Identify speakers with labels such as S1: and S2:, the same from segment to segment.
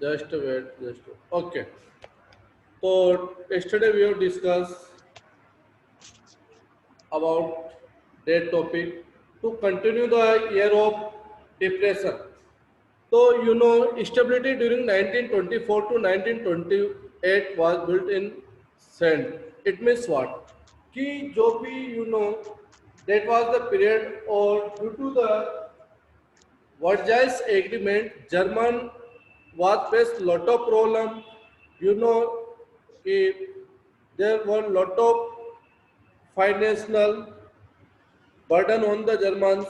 S1: Just wait, just wait. Okay. So yesterday we have discussed about that topic to continue the year of depression. So stability during 1924 to 1928 was built in sand. It means what? कि जो भी that was the period or due to the Versailles Agreement, German was faced lot of problem. You know, कि there were lot of financial burden on the Germans.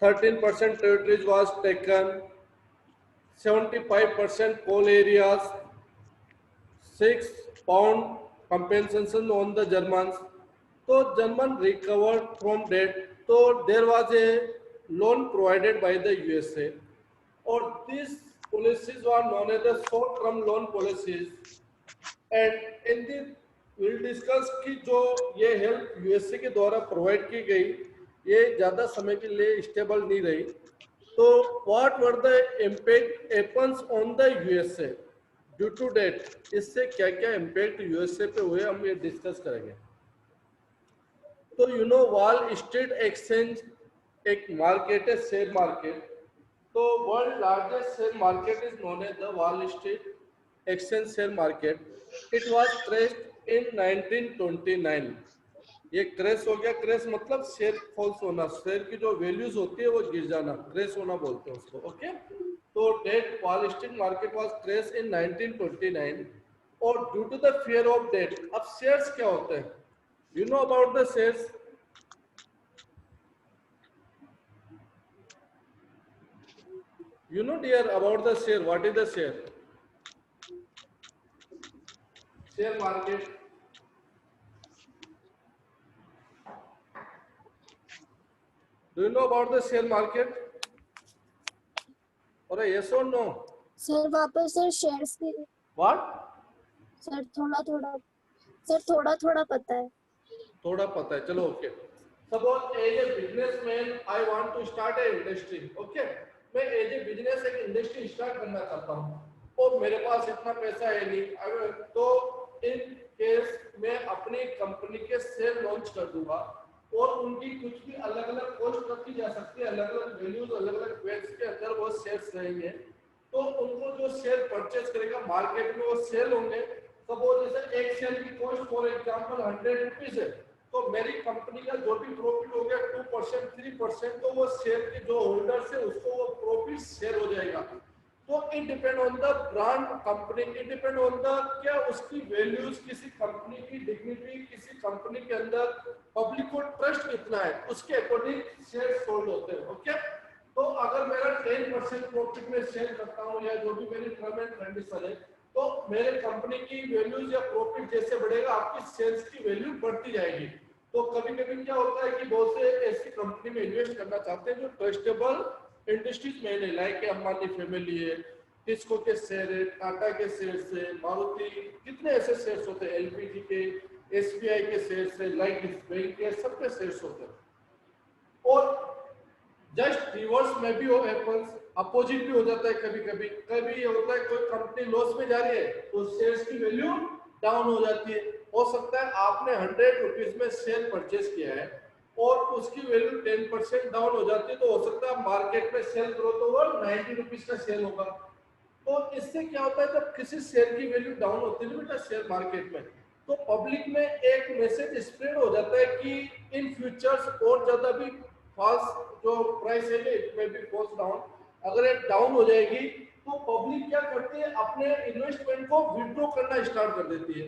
S1: 13% territories was taken. 75% coal areas. 6 pound compensation on the Germans. So German recovered from that. So there was a loan provided by the USA, or these policies were known as the short-term loan policies. And in the we'll discuss कि जो ये help USA के द्वारा provide की गई ये ज़्यादा समय के लिए स्टेबल नहीं रही. तो what were the impact happens on the USA due to date, इससे क्या क्या इम्पैक्ट यूएसए पे हुए हम ये डिस्कस करेंगे. तो वॉल स्ट्रीट एक्सचेंज एक मार्केट है, शेयर मार्केट. तो world largest share market is known as the Wall street exchange share market. It was crashed in 1929. ये क्रैश हो गया. क्रैश मतलब शेयर फॉल्स होना, शेयर की जो वैल्यूज होती है वो गिर जाना, क्रैश होना बोलते हैं उसको. ओके. तो that wall street market was crash in 1929 और due to the fear of debt. अब शेयर्स क्या होते हैं? You know about the shares? You know, dear, about the share. What is the share? Share market. Do you know about the share market? Or yes or no?
S2: Sir वापस sir shares की.
S1: What?
S2: Sir थोड़ा थोड़ा पता है.
S1: थोड़ा पता है. चलो okay. Suppose as a businessman I want to start a industry. Okay. मैं एज ए बिजनेस एक इंडस्ट्री स्टार्ट करना चाहता हूँ और मेरे पास इतना पैसा है नहीं. तो इन केस मैं अपनी कंपनी के शेयर लॉन्च कर दूंगा और उनकी कुछ भी अलग अलग कॉस्ट रखी जा सकती है, अलग अलग वैल्यूज, अलग अलग वेट्स के अंदर वो शेयर्स रहेंगे. तो उनको जो शेयर परचेज करेगा मार्केट में वो सेल होंगे. सपोज जैसे एक शेयर की कॉस्ट फॉर एग्जांपल 100 रुपीज है, तो मेरी कंपनी का जो भी प्रॉफिट हो गया 2% 3%, तो वो शेयर के जो होल्डर्स है उसको वो प्रॉफिट शेयर हो जाएगा. तो it depend on the brand company, it depend on the क्या उसकी वैल्यूज, किसी कंपनी की डिग्निटी, किसी कंपनी के अंदर पब्लिक को ट्रस्ट कितना है, उसके अकॉर्डिंग शेयर सोल्ड होते हैं. ओके. तो अगर मेरा 10% प्रॉफिट में शेयर करता हूँ या जो भी मेरी टर्म एंड कंडीशन है, तो मेरे कंपनी की वैल्यूज या प्रॉफिट जैसे बढ़ेगा आपकी शेयर्स की वैल्यू बढ़ती जाएगी. तो कभी कभी क्या होता है कि बहुत से ऐसी कंपनी में इन्वेस्ट करना चाहते हैं जो ट्रस्टेबल इंडस्ट्रीज में है, लाइक अंबानी फैमिली है, टिस्को के शेयर है, टाटा के शेयर्स है, मारुति, कितने ऐसे शेयर्स होते हैं, एलपीजी के, एसबीआई के शेयर्स है, लाइक बैंक के, सबके शेयर्स होते हैं. और जस्ट रिवर्स में भी हो हैपेंस, अपोजिट भी हो जाता है. कभी कभी कभी ये होता है कोई कंपनी लॉस में जा रही है तो शेयर्स की वैल्यू डाउन हो जाती है. हो सकता है आपने 100 रुपीज में शेयर परचेज किया है और उसकी वैल्यू 10% डाउन हो जाती है, तो हो सकता है मार्केट में सेल करो तो वो 90 रुपीज का सेल होगा. तो इससे क्या होता है जब किसी शेयर की वैल्यू डाउन होती है बेटा शेयर मार्केट में, तो पब्लिक में एक मैसेज स्प्रेड हो जाता है कि इन फ्यूचर्स और ज्यादा भी फास्ट जो प्राइस है इट में भी फॉल्स डाउन. अगर ये डाउन हो जाएगी तो पब्लिक क्या करती है, अपने इन्वेस्टमेंट को विड्रॉ करना स्टार्ट कर देती है.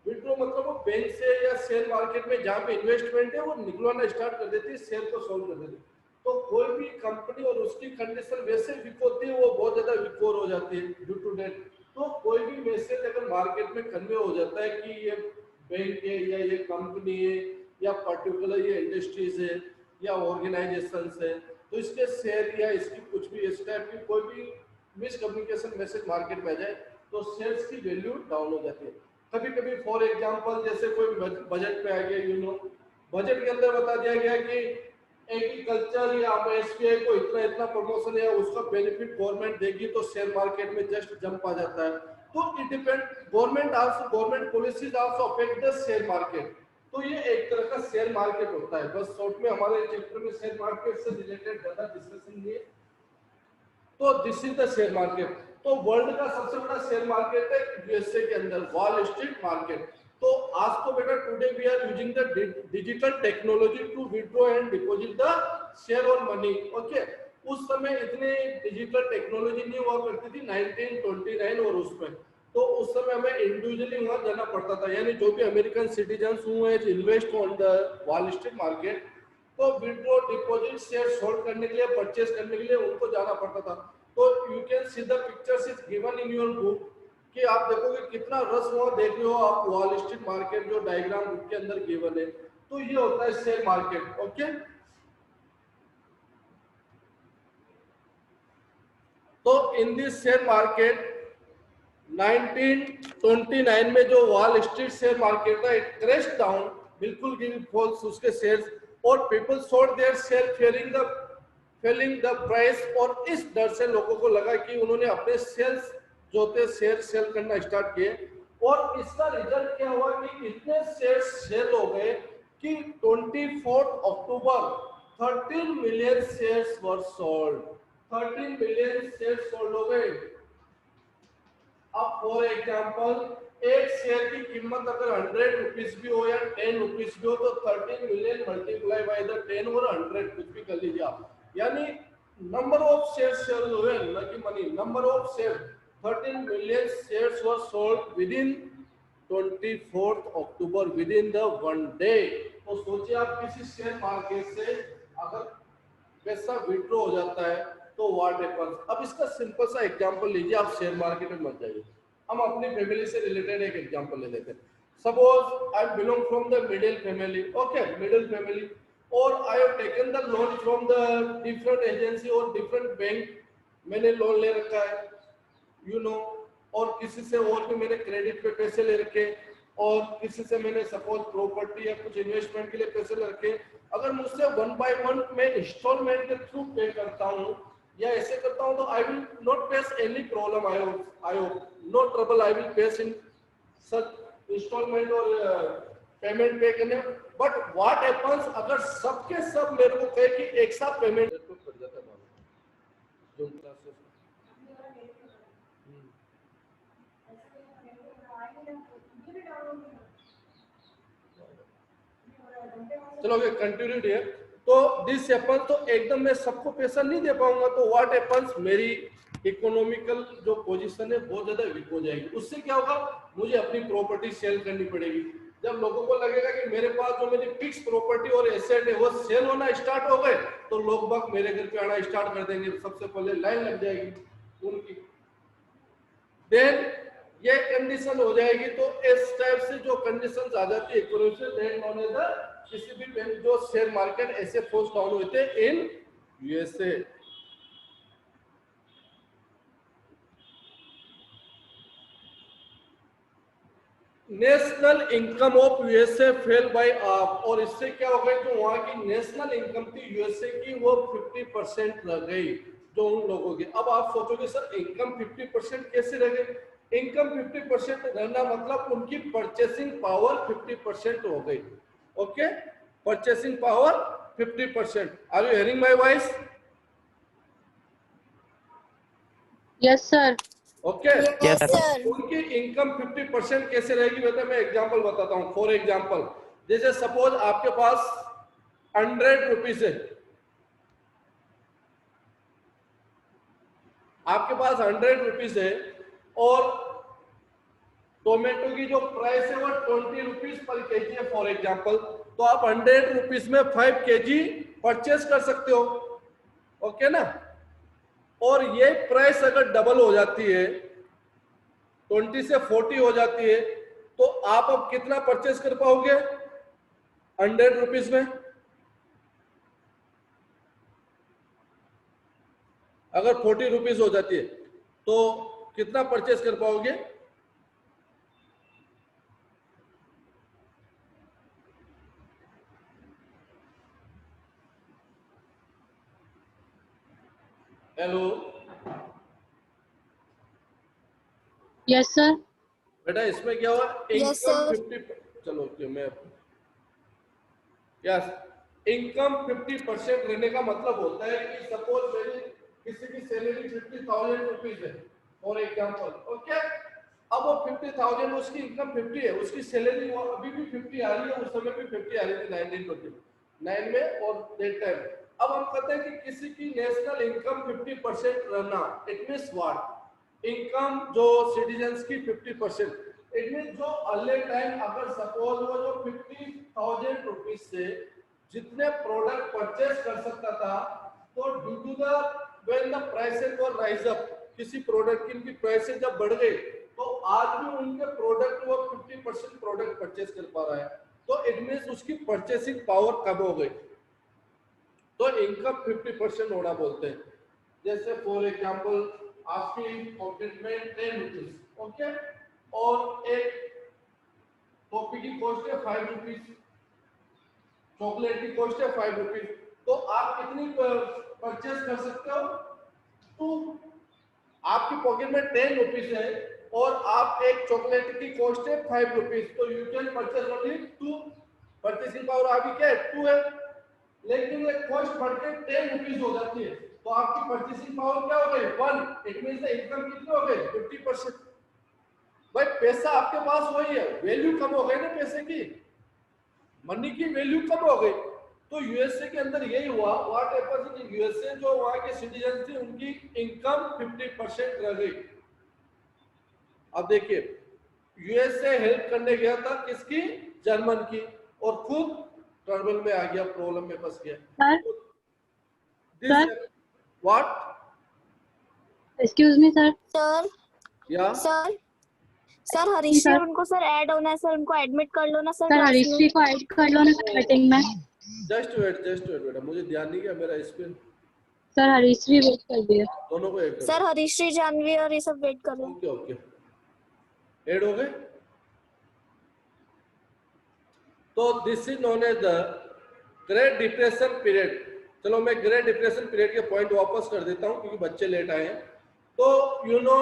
S1: विड्रॉ मतलब वो बैंक से या शेयर मार्केट में जहाँ पे इन्वेस्टमेंट है वो निकलवाना स्टार्ट कर देती है, शेयर को सोल्व कर देती है. तो कोई भी कंपनी और उसकी कंडीशन वैसे वीक होती है, वो बहुत ज्यादा वीक हो जाती है ड्यू टू डेट. तो कोई भी मैसेज अगर मार्केट में कन्वे हो जाता है कि ये बैंक है या ये कंपनी है या पर्टिकुलर ये इंडस्ट्रीज है या ऑर्गेनाइजेशन है, तो इसके शेयर या इसकी कुछ भी इस टाइप की कोई भी मिसकम्युनिकेशन मैसेज मार्केट में आ जाए तो शेयर्स की वैल्यू डाउन हो जाती है. कभी कभी फॉर एग्जांपल जैसे कोई बजट पे आ गया, बजट के अंदर बता दिया गया कि एग्रीकल्चर या एसबीआई को इतना इतना प्रमोशन या उसका बेनिफिट गवर्नमेंट देगी तो शेयर मार्केट में जस्ट जंप आ जाता है। तो it depend, government policies also affect the share market. तो ये एक तरह का शेयर मार्केट होता है। बस शॉर्ट में हमारे चैप्टर में शेयर मार्केट से रिलेटेड ज्यादा डिस्कशन नहीं है। तो this is the share market. तो वर्ल्ड का सबसे बड़ा शेयर मार्केट है यूएसए के अंदर वॉल स्ट्रीट मार्केट। तो आज तो बेटा today we are using the digital technology to withdraw and deposit the share और मनी। ओके, उस समय इतने डिजिटल टेक्नोलॉजी नहीं हुआ करती थी 1929 और उसमें। तो उस समय हमें इंडिविजुअली वहां जाना पड़ता था, यानी जो भी अमेरिकन सिटीजन हुए invest on the Wall street market, तो विड्रॉ डिपॉजिट शेयर होल्ड करने के लिए, परचेज करने के लिए उनको जाना पड़ता था। तो you can see the pictures is given in your book कि आप देखोगे कितना रस वहां देख रहे हो आप वॉल स्ट्रीट मार्केट जो डायग्राम बुक के अंदर गिवन है। तो ये होता है शेयर मार्केट। ओके, तो इन दिस शेयर मार्केट 1929 में जो वॉल स्ट्रीट शेयर मार्केट था इट क्रैश डाउन, बिल्कुल गिर फॉल्स उसके शेयर्स, और people sold their share Fehling the price. और इस डर से लोगों को लगा कि उन्होंने अपने सेल्स जो थे शेयर सेल करना स्टार्ट किए। और इसका रिजल्ट क्या हुआ कि इतने शेयर सेल हो गए कि 24 अक्टूबर 13 million shares were sold. 13 million shares sold हो गए। अब फॉर एग्जांपल एक शेयर की कीमत अगर 100 रुपीस भी हो या 10 रुपीस भी हो तो 13 मिलियन मल्टीप्लाई बाय द 10 और 100 कुछ भी कर लीजिए आप, यानी नंबर ऑफ शेयर हुए न कि money, number of share 13 million shares were sold with in 24 October, with in the one day. तो सोचिए आप किसी शेयर मार्केट से अगर पैसा विड्रॉ हो जाता है तो व्हाट हैपेंस। अब इसका सिंपल सा एग्जांपल लीजिए, आप शेयर मार्केट में मत जाइए, हम अपनी फैमिली से रिलेटेड एक एग्जांपल ले लेते हैं। Suppose I belong from the middle family, okay, middle family, और I have taken the loan from the different agency और डिफरेंट बैंक, मैंने लोन ले रखा है यू नो, और किसी से और भी मैंने क्रेडिट पे पैसे ले रखे, और किसी से मैंने सपोज प्रॉपर्टी या कुछ इन्वेस्टमेंट के लिए पैसे ले रखे। अगर मुझसे 1 बाय 1 मैं इंस्टॉलमेंट के थ्रू पे करता हूँ या ऐसे करता हूँ तो I will not face any problem, I hope no trouble I will face in such installment और पेमेंट पे करने। बट व्हाट हैपेंस अगर सबके सब मेरे को कहे कि एक साथ पेमेंट तो कर जाता है जो क्लासेस। चलो कंटिन्यू है। तो दिस हैपन, तो एकदम मैं सबको पैसा नहीं दे पाऊंगा, तो व्हाट हैपन्स मेरी इकोनॉमिकल जो पोजीशन है बहुत ज्यादा वीक हो जाएगी। उससे क्या होगा, मुझे अपनी प्रॉपर्टी सेल करनी पड़ेगी। जब लोगों को लगेगा कि मेरे पास जो मेरी फिक्स प्रॉपर्टी और एसेट है वो सेल होना स्टार्ट हो गए, तो लोग बाग मेरे घर पे आना स्टार्ट कर देंगे, सबसे पहले लाइन लग जाएगी उनकी। देन ये कंडीशन हो जाएगी, तो इस टाइप से जो कंडीशंस आ जाती है इकोनॉमी से, देन नॉन एज द किसी भी बैंक जो शेयर मार्केट ऐसे फोर्स डाउन हुए थे in USA. National income of USA fell by half, और इससे क्या हो गया, जो वहां की नेशनल इनकम थी यूएसए की वो 50% रह गई जो उन लोगों की। अब आप सोचोगे सर इनकम 50% कैसे रह गई? इनकम 50% रहना मतलब उनकी परचेसिंग पावर 50% हो गई। Okay, purchasing power 50%। Are you hearing my voice?
S3: Yes sir.
S1: Okay,
S2: yes sir.
S1: उनकी इनकम 50% कैसे रहेगी बेटा, मैं एग्जांपल बताता हूं। फॉर एग्जांपल, जैसे सपोज आपके पास 100 रुपीज है, आपके पास 100 रुपीज है, और टोमेटो की जो प्राइस है वो 20 रुपीज पर केजी है फॉर एग्जांपल, तो आप 100 रुपीज में 5 केजी परचेस कर सकते हो। ओके ना? और ये प्राइस अगर डबल हो जाती है, 20 से 40 हो जाती है, तो आप अब कितना परचेस कर पाओगे 100 रुपीज में? अगर 40 रुपीज हो जाती है तो कितना परचेस कर पाओगे? Hello
S3: yes sir.
S1: बेटा, इसमें क्या हुआ?
S2: Yes,
S1: income
S2: sir.
S1: 50, चलो ओके, मैं यस, इनकम 50% रहने का मतलब होता है कि सपोज मेरी किसी की सैलरी 50,000 रुपीज है फॉर एग्जाम्पल, ओके। अब वो 50,000, उसकी इनकम 50 है, उसकी सैलरी वो अभी भी 50 आ रही है, उस समय भी 50 आ रही थी 1929 में और डेट टाइम। अब हम कहते हैं कि किसी की नेशनल इनकम 50% रहना, इट मीन्स व्हाट? इनकम जो सिटीजन्स की 50%, इट मीन जो अर्ली टाइम अगर सपोज वो जो 50,000 रुपीज से जितने प्रोडक्ट परचेस कर सकता था, तो due to the when the prices were rise up, किसी प्रोडक्ट की प्राइसेस जब बढ़ गई, तो आज भी उनके प्रोडक्ट वो 50% प्रोडक्ट परचेस कर पा रहा है, तो इट मीन्स उसकी परचेसिंग पावर कम हो गई, तो इनकम 50% होना बोलते हैं। जैसे फॉर एग्जांपल आपकी पॉकेट में 10 रुपीज, ओके, और एक कॉफी की कॉस्ट है 5 रुपीज, चॉकलेट की कॉस्ट है 5 रुपीज, तो आप कितनी परचेस कर सकते हो? तो आपकी पॉकेट में 10 रुपीज है और आप एक चॉकलेट की कॉस्ट है 5 रुपीज, तो you can purchase only 2, purchasing power आपकी क्या है? 2 है। लेकिन ये कॉस्ट बढ़ के 10 रुपीज हो जाती है, तो आपकी परचेसिंग पावर क्या हो गई? 1, इट मींस द इनकम कितनी हो गई? 50%। भाई पैसा आपके पास वही है, वैल्यू कम हो गई ना पैसे की, मनी की वैल्यू कम हो गई। तो यूएसए के अंदर यही हुआ, व्हाट हैपेंस इन यूएसए, जो वहां के सिटीजन थे उनकी इनकम 50% रह गई। अब देखिए, यूएसए हेल्प करने गया था किसकी? जर्मन की, और खुद ट्रबल में आ गया, प्रॉब्लम में फंस गया।
S3: Sir
S1: this
S3: sir
S1: what?
S3: Excuse me sir.
S2: Sir,
S1: या
S2: sir, sir,
S3: जी
S2: हरीश्री
S3: सर।
S2: और उनको सर ऐड होना है सर, उनको एडमिट कर लो ना सर
S3: सर
S2: क्लास में।
S3: हरीश्री को ऐड कर लो ना मीटिंग में।
S1: जस्ट वेट बेटा, मुझे ध्यान नहीं गया मेरा इस पे,
S3: सर हरीश्री वेट कर दिया।
S1: दोनों को ऐड कर
S2: सर
S1: दो।
S2: हरीश्री, जानवी और ये सब वेट कर रहे हैं।
S1: ओके ओके, ऐड हो गए। तो this is known as the great depression period. चलो मैं ग्रेट डिप्रेशन पीरियड के पॉइंट वापस कर देता हूं क्योंकि बच्चे लेट आए हैं। तो यू नो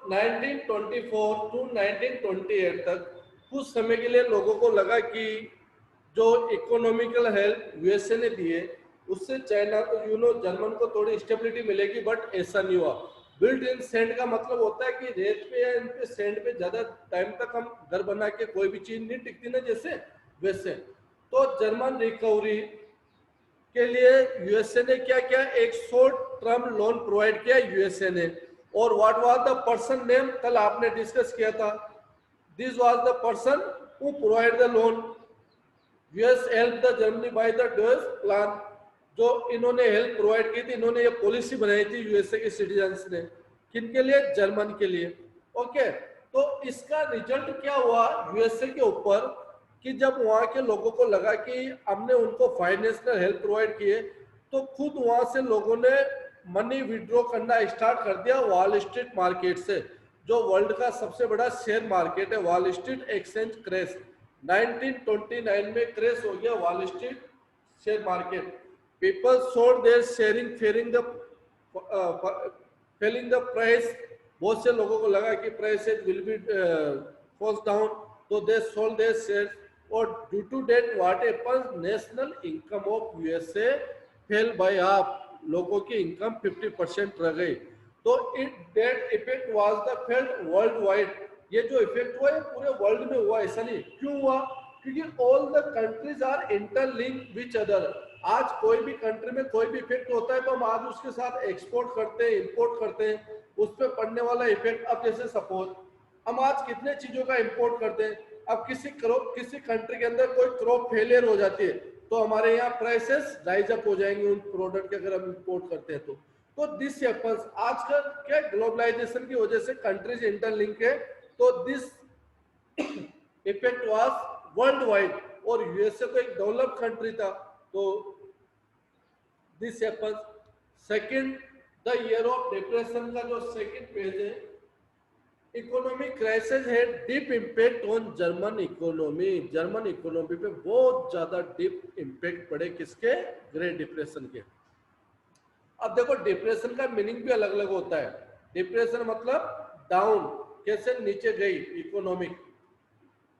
S1: 1924 टू 1928 तक कुछ समय के लिए लोगों को लगा कि जो इकोनॉमिकल हेल्प यूएसए ने दी है उससे चाइना को, यू नो, जर्मन को थोड़ी स्टेबिलिटी मिलेगी, बट ऐसा नहीं हुआ। बिल्ट इन सैंड का मतलब होता है कि रेत पे या इन पे सैंड पे ज्यादा टाइम तक हम घर बना के कोई भी चीज नहीं टिकती ना, जैसे वैसे। तो जर्मन रिकवरी के लिए यूएसए ने क्या किया? एक शॉर्ट टर्म लोन प्रोवाइड किया यूएसए ने। और what was the person name? कल आपने डिस्कस किया था, this was the person who provide the loan. US help the Germany by the Dawes plan. जो इन्होंने हेल्प प्रोवाइड की थी, इन्होंने ये पॉलिसी बनाई थी यूएसए के सिटीजन्स ने, किनके लिए? जर्मन के लिए। ओके, तो इसका रिजल्ट क्या हुआ यूएसए के ऊपर कि जब वहां के लोगों को लगा कि हमने उनको फाइनेंशियल हेल्प प्रोवाइड किए, तो खुद वहां से लोगों ने मनी विड्रॉ करना स्टार्ट कर दिया वॉल स्ट्रीट मार्केट से, जो वर्ल्ड का सबसे बड़ा शेयर मार्केट है। वॉल स्ट्रीट एक्सचेंज क्रैश 1929 में क्रैश हो गया wall street share market. People sold their sharing fearing the falling the price. बहुत से लोगों को लगा कि prices will be falls down, तो दे सोल्ड देयर शेयर्स। और due to that what happens, national income of USA fell by half. लोगों की इनकम 50% रह गई। तो it that effect was the felt world wide. ये जो इफेक्ट हुआ है पूरे वर्ल्ड में हुआ, ऐसा नहीं। क्यों हुआ? क्योंकि all the countries are interlinked which other. आज कोई भी कंट्री में कोई भी इफेक्ट होता है तो हम आज उसके साथ एक्सपोर्ट करते हैं, इंपोर्ट करते हैं, उस पर पड़ने वाला इफेक्ट। अब जैसे सपोज हम आज कितने चीजों का इंपोर्ट करते हैं, अब किसी कंट्री के अंदर कोई क्रॉप फेलियर हो जाती है तो हमारे यहाँ प्राइसेस राइज अप हो जाएंगे उन प्रोडक्ट के, अगर हम इंपोर्ट करते हैं तो दिस हैपेंस। आजकल क्या ग्लोबलाइजेशन की वजह से कंट्रीज इंटरलिंक है, तो this effect was world wide. और यूएसए तो एक डेवलप्ड कंट्री था, तो this happens. Second, the year of depression का जो सेकंड पेज है, इकोनॉमिक क्राइसिस है deep impact on German economy. German economy पे बहुत ज्यादा डीप इम्पैक्ट पड़े, किसके? ग्रेट डिप्रेशन के। अब देखो डिप्रेशन का मीनिंग भी अलग अलग होता है। डिप्रेशन मतलब डाउन, कैसे नीचे गई economic.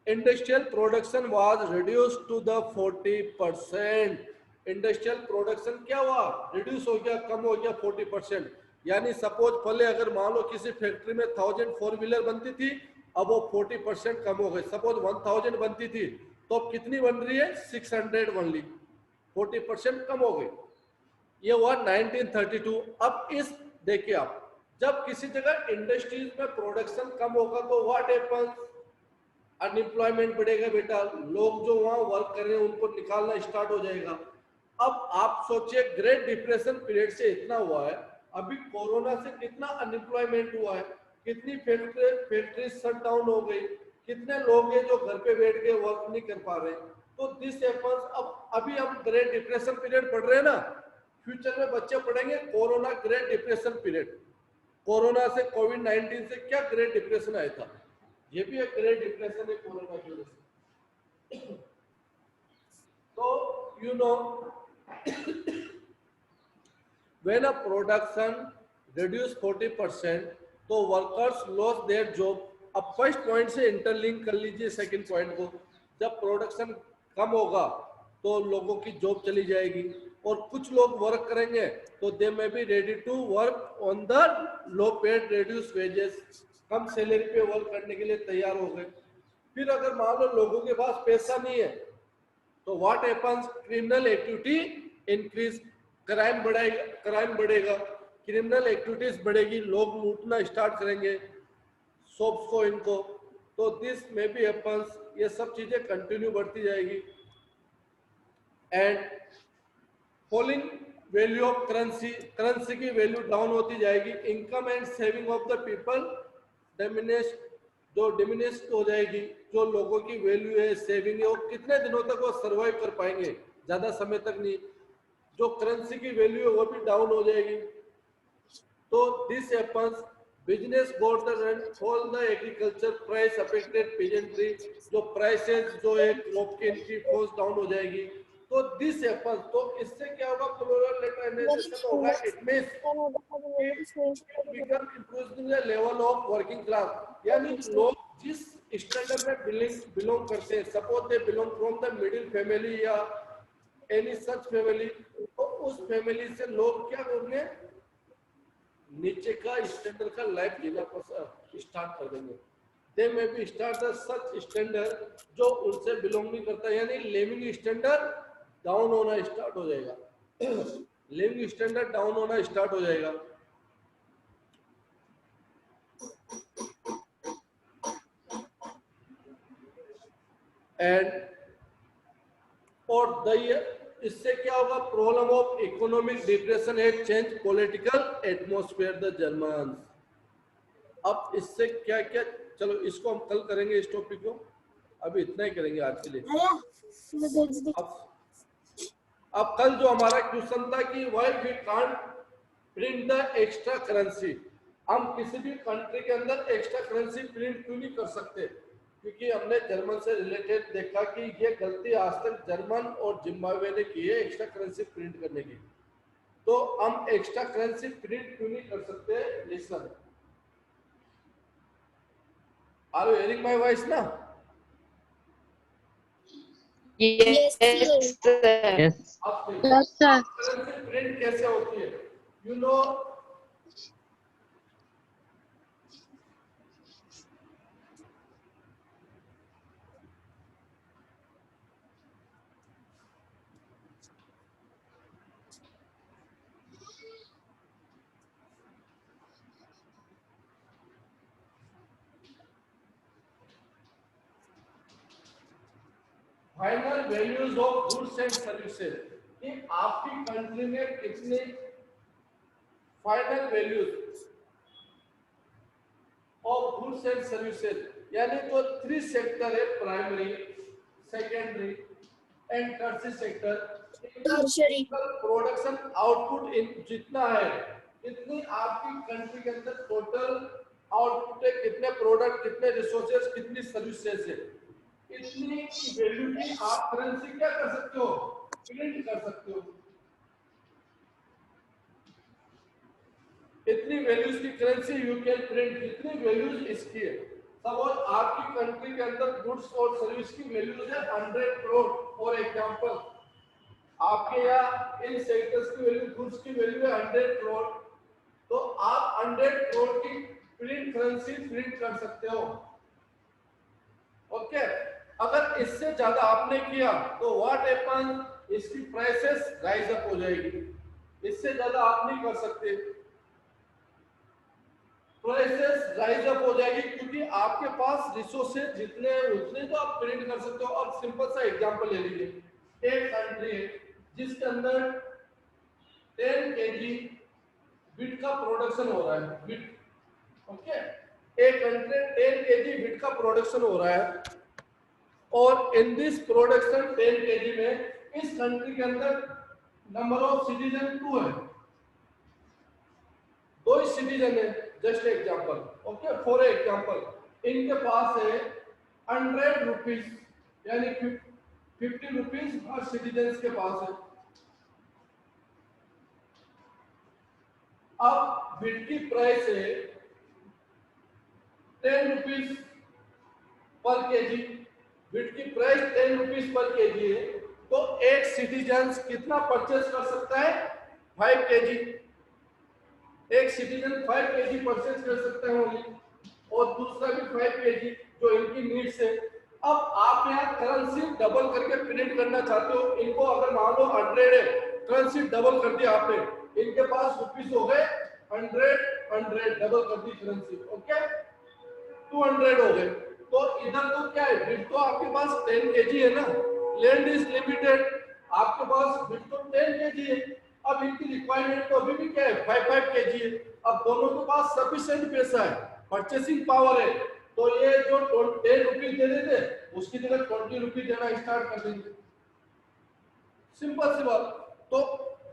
S1: Industrial production was reduce to the 40%। Industrial production क्या हुआ, रिड्यूस हो गया, कम हो गया 40%। यानी सपोज पहले अगर मान लो किसी फैक्ट्री में 1000 फोर व्हीलर बनती थी, अब वो 40% कम हो गई। सपोज 1000 बनती थी तो अब कितनी बन रही है, 600 बन ली, 40% कम हो गई। ये हुआ 1932। अब इस देखिए आप, जब किसी जगह इंडस्ट्रीज में प्रोडक्शन कम होगा तो व्हाट हैपेंस, अनएम्प्लॉयमेंट बढ़ेगा बेटा, लोग जो वहां वर्क कर रहे हैं उनको निकालना स्टार्ट हो जाएगा। अब आप सोचिए ग्रेट डिप्रेशन पीरियड से इतना हुआ है, अभी कोरोना से कितना अनएम्प्लॉयमेंट हुआ है, कितनी फैक्ट्री शट डाउन हो गई, कितने लोग हैं जो घर पे बैठ के वर्क नहीं कर पा रहे। तो दिस हैपेंस। अब अभी हम ग्रेट डिप्रेशन पीरियड पढ़ रहे हैं ना, फ्यूचर में बच्चे पढ़ेंगे corona great depression period. Corona से कोविड-19 से क्या ग्रेट डिप्रेशन आया था, ये भी एक ग्रेट डिप्रेशन है कोरोना की वजह से। तो you know when a production reduce 40% तो वर्कर्स लॉस देयर जॉब। अब फर्स्ट पॉइंट से इंटरलिंक कर लीजिए सेकंड पॉइंट को। जब प्रोडक्शन कम होगा तो लोगों की जॉब चली जाएगी, और कुछ लोग वर्क करेंगे तो they may be ready to work on the low paid reduce wages, कम सैलरी पे वर्क करने के लिए तैयार हो गए। फिर अगर मान लो लोगों के पास पैसा नहीं है तो what happens, criminal activity increase, crime बढ़ेगा, क्रिमिनल एक्टिविटीज बढ़ेगी, लोग लूटना स्टार्ट करेंगे शॉप्स को, इनको। तो दिस मे बी हैपेंस, ये सब चीजें कंटिन्यू बढ़ती जाएगी। And falling value of currency, currency की वैल्यू डाउन होती जाएगी। Income and saving of the people diminish, जो डिमिनिश हो जाएगी। जो लोगों की वैल्यू है, सेविंग है, वो कितने दिनों तक वो सर्वाइव कर पाएंगे, ज्यादा समय तक नहीं। जो करेंसी की वैल्यू है वो भी डाउन हो जाएगी। तो this happens, business goat the run, all the agriculture price affected pageantry, जो प्राइसेस जो है क्रॉप की इनकी कॉस्ट डाउन हो जाएगी। तो दिस हैपेंस, तो इससे क्या होगा, प्लूरल लेटराइजेशन होगा। It means become improving the level of working class, यानी लोग जिस स्टैंडर्ड में बिलोंग करते हैं, suppose they belong from the middle family या एनी सच फैमिली, तो उस फैमिली से लोग क्या होंगे, नीचे का स्टैंडर्ड का लाइफ जीना स्टार्ट कर देंगे। दे में भी स्टार्ट द सच स्टैंडर्ड जो उनसे बिलोंग नहीं करता, यानी लिविंग स्टैंडर्ड डाउन होना स्टार्ट हो जाएगा। लिविंग स्टैंडर्ड डाउन होना स्टार्ट हो जाएगा। एंड और इससे क्या होगा, problem of economic depression and change political atmosphere the German. अब इससे क्या क्या, चलो इसको हम कल करेंगे इस टॉपिक को, अभी इतना ही करेंगे आज के लिए। अब कल जो हमारा क्वेश्चन था कि why we can't print the extra currency, हम किसी भी कंट्री के अंदर एक्स्ट्रा करेंसी प्रिंट क्यों नहीं कर सकते, क्योंकि हमने जर्मन से रिलेटेड देखा कि ये गलती आज तक जर्मन और जिम्बाब्वे ने की है एक्स्ट्रा करेंसी प्रिंट करने की। तो हम एक्स्ट्रा करेंसी प्रिंट क्यों नहीं कर सकते। Listen, are you hearing my voice ना?
S2: Yes, sir.
S3: Yes, sir.
S1: Currency print कैसे होती है, you know, final values of goods and services, कि आपकी कंट्री में कितनी final values of goods and services, यानी जो 3 सेक्टर है, primary, secondary and tertiary sector.
S2: Tertiary.
S1: Production output इन जितना है, इतनी आपकी कंट्री के अंदर टोटल आउटपुट है, कितने प्रोडक्ट, कितने रिसोर्सेज, कितनी सर्विसेज है, इतनी वैल्यू की आप करेंसी क्या कर सकते हो, प्रिंट कर सकते हो। इतनी वैल्यूज की करेंसी यू कैन प्रिंट, जितनी वैल्यूज इसकी है। सपोज आपकी कंट्री के अंदर गुड्स और सर्विस की वैल्यूज है 100 करोड़ फॉर एग्जांपल, आपके यहाँ इन सेक्टर्स की वैल्यू, गुड्स की वैल्यू है 100 करोड़, तो आप 100 करोड़ की प्रिंट करेंसी प्रिंट कर सकते हो। ओके, अगर इससे ज्यादा आपने किया तो व्हाट हैपन, इसकी प्राइसेस राइज अप हो जाएगी। इससे ज्यादा आप नहीं कर सकते, प्राइसेस राइज अप हो जाएगी, क्योंकि आपके पास रिसोर्सेज जितने उतने तो आप प्रिंट कर सकते हो। और सिंपल सा एग्जांपल ले लीजिए, एक कंट्री है जिसके अंदर 10 kg बीट का प्रोडक्शन हो रहा है, बीट, ओके, एक कंट्री 10 kg बीट का प्रोडक्शन हो रहा है, और इन दिस प्रोडक्शन 10 kg में इस कंट्री के अंदर नंबर ऑफ सिटीजन 2 है, 2 सिटीजन है, just example, okay, for example इनके पास है 100 रुपीज, यानी 50 रुपीज हर सिटीजन के पास है। अब बिट की प्राइस है 10 रुपीज पर केजी, बिट की प्राइस 10 रुपीज पर केजी है, तो एक सिटीजन कितना परचेस कर सकता है, 5 केजी, एक सिटीजन 5 केजी परचेस कर सकता है ओनली, और दूसरा भी 5 केजी जो इनकी नीड्स है। अब आप यहाँ करेंसी डबल करके प्रिंट करना चाहते हो, इनको अगर मान लो 100 है, करेंसी डबल कर दिया आपने, इनके पास रुपीस हो गए 100 डबल कर दी करेंसी, ओके, 200 हो गए। तो इधर तो क्या है, बिट तो आपके पास 10 केजी है ना, लैंड इज लिमिटेड, आपके पास बिट तो 10 केजी है, अब इनकी रिक्वायरमेंट तो अभी भी क्या है, 5 केजी है। अब दोनों के पास सफिशिएंट पैसा है, परचेसिंग पावर है, तो ये जो 10 रुपीज दे देते उसकी जगह 20 रुपीज देना स्टार्ट कर देंगे, सिंपल सी बात। तो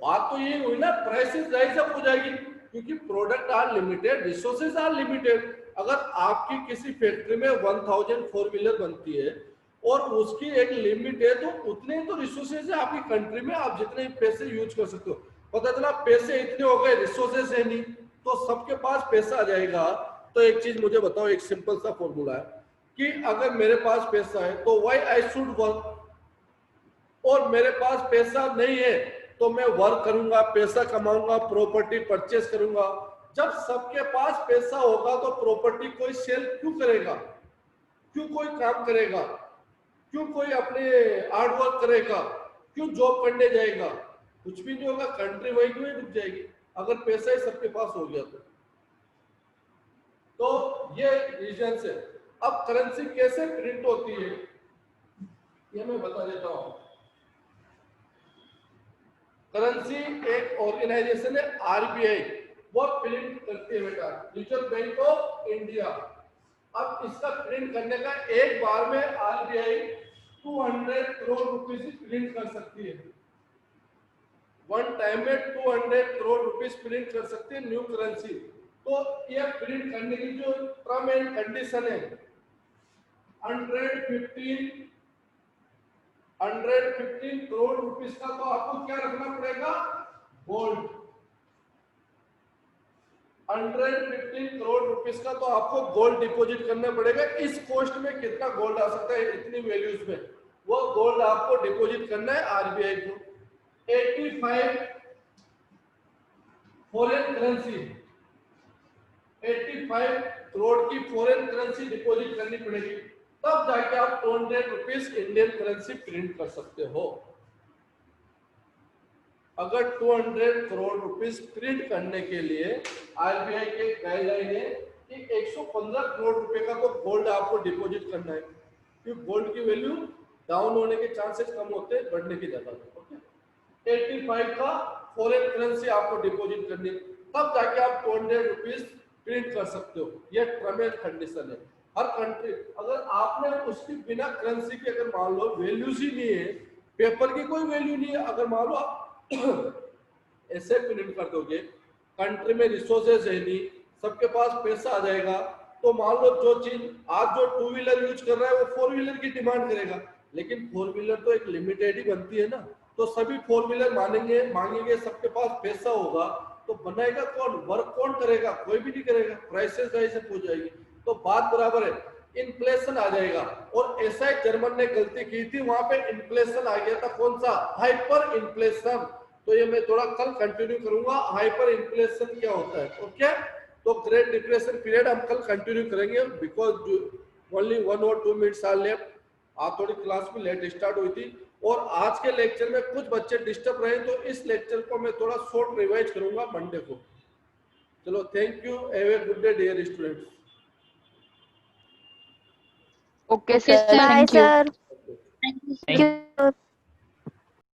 S1: बात तो ये हुई ना, प्राइसेस राइज अप हो जाएगी, क्योंकि product are limited, resources are limited. अगर आपकी किसी फैक्ट्री में 1000 4 व्हीलर बनती है और उसकी एक लिमिट है, तो उतने तो रिसोर्सेज है आपकी कंट्री में, आप जितने पैसे यूज कर सकते हो। पता चला पैसे इतने हो गए, रिसोर्सेज है नहीं, तो सबके पास पैसा आ जाएगा। तो एक चीज मुझे बताओ, एक सिंपल सा फॉर्मूला है कि अगर मेरे पास पैसा है तो व्हाई आई शुड वर्क, और मेरे पास पैसा नहीं है तो मैं वर्क करूंगा, पैसा कमाऊंगा, प्रॉपर्टी परचेस करूंगा। जब सबके पास पैसा होगा तो प्रॉपर्टी कोई सेल क्यों करेगा, क्यों कोई काम करेगा, क्यों कोई अपने हार्ड वर्क करेगा, क्यों जॉब करने जाएगा, कुछ भी नहीं होगा, कंट्री वही क्यों रुक जाएगी अगर पैसा ही सबके पास हो गया तो ये रीजन है। अब करेंसी कैसे प्रिंट होती है ये मैं बता देता हूं। करेंसी एक ऑर्गेनाइजेशन है आरबीआई, वो प्रिंट करती है बेटा, रिजर्व बैंक ऑफ इंडिया। अब इसका प्रिंट करने का एक बार में आरबीआई 200 करोड़ रुपीस प्रिंट कर सकती है, वन टाइम में 200 करोड़ रुपीस प्रिंट कर सकती है न्यू करेंसी। तो ये प्रिंट करने की जो टर्म एंड कंडीशन है, 115 करोड़ रुपीस का तो आपको क्या रखना पड़ेगा, गोल्ड। 115 करोड़ रुपीस का तो आपको गोल्ड डिपॉजिट करना पड़ेगा। इस कॉस्ट में कितना गोल्ड आ सकता है, इतनी वैल्यूज में, वो गोल्ड आपको डिपॉजिट करना है आरबीआई को। 85 फॉरेन करेंसी, 85 करोड़ की फॉरेन करेंसी डिपॉजिट करनी पड़ेगी, तब जाके आप 200 रुपीस इंडियन करेंसी प्रिंट कर सकते हो। अगर 200 करोड़ रुपीस प्रिंट करने के लिए आरबीआई के गाइडलाइन है कि 115 करोड़ रुपए का तो गोल्ड आपको डिपॉजिट करना है, क्योंकि गोल्ड की वैल्यू डाउन होने के चांसेस कम होते हैं, बढ़ने की ज्यादा। ओके, 85 का फॉरेन करेंसी आपको डिपॉजिट करनी, तब जाके आप 200 रुपीस प्रिंट कर सकते हो। ये टर्म एंड कंडीशन है हर कंट्री। अगर आपने उसकी बिना करेंसी के अगर मान लो वैल्यूज ही नहीं है, पेपर की कोई वैल्यू नहीं है, अगर मान लो आप ऐसे प्रिंट कर दोगे, कंट्री में रिसोर्सेज है नहीं, सबके पास पैसा आ जाएगा, तो मान लो जो चीज आज जो 2 व्हीलर यूज कर रहा है वो 4 व्हीलर की डिमांड करेगा, लेकिन 4 व्हीलर तो एक लिमिटेड ही बनती है ना, तो सभी 4 व्हीलर मांगेंगे, सबके पास पैसा होगा, तो बनाएगा कौन, वर्क कौन करेगा, कोई भी नहीं करेगा, प्राइसेस राइज अप हो जाएगी, तो बात बराबर है, इन्फ्लेशन आ जाएगा। और ऐसा ही जर्मन ने गलती की थी, वहां पे इन्फ्लेशन आ गया था, कौन सा, हाइपर इन्फ्लेशन। तो ये मैं थोड़ा कल कंटिन्यू करूंगा, हाइपर इन्फ्लेशन क्या होता है, ओके। तो ग्रेट डिप्रेशन पीरियड हम कल कंटिन्यू करेंगे, बिकॉज ओनली 1 और 2 मिनट्स आर लेफ्ट। आज थोड़ी क्लास भी लेट स्टार्ट हुई थी और आज के लेक्चर में कुछ बच्चे डिस्टर्ब रहे, तो इस लेक्चर को मैं थोड़ा शॉर्ट रिवाइज करूंगा मंडे को। चलो, thank you, have a good day dear students.
S4: Okay,
S3: Okay,
S4: sir.
S3: sir.
S4: Thank you.
S2: Bye, sir.
S3: Thank you, sir.
S2: Thank you.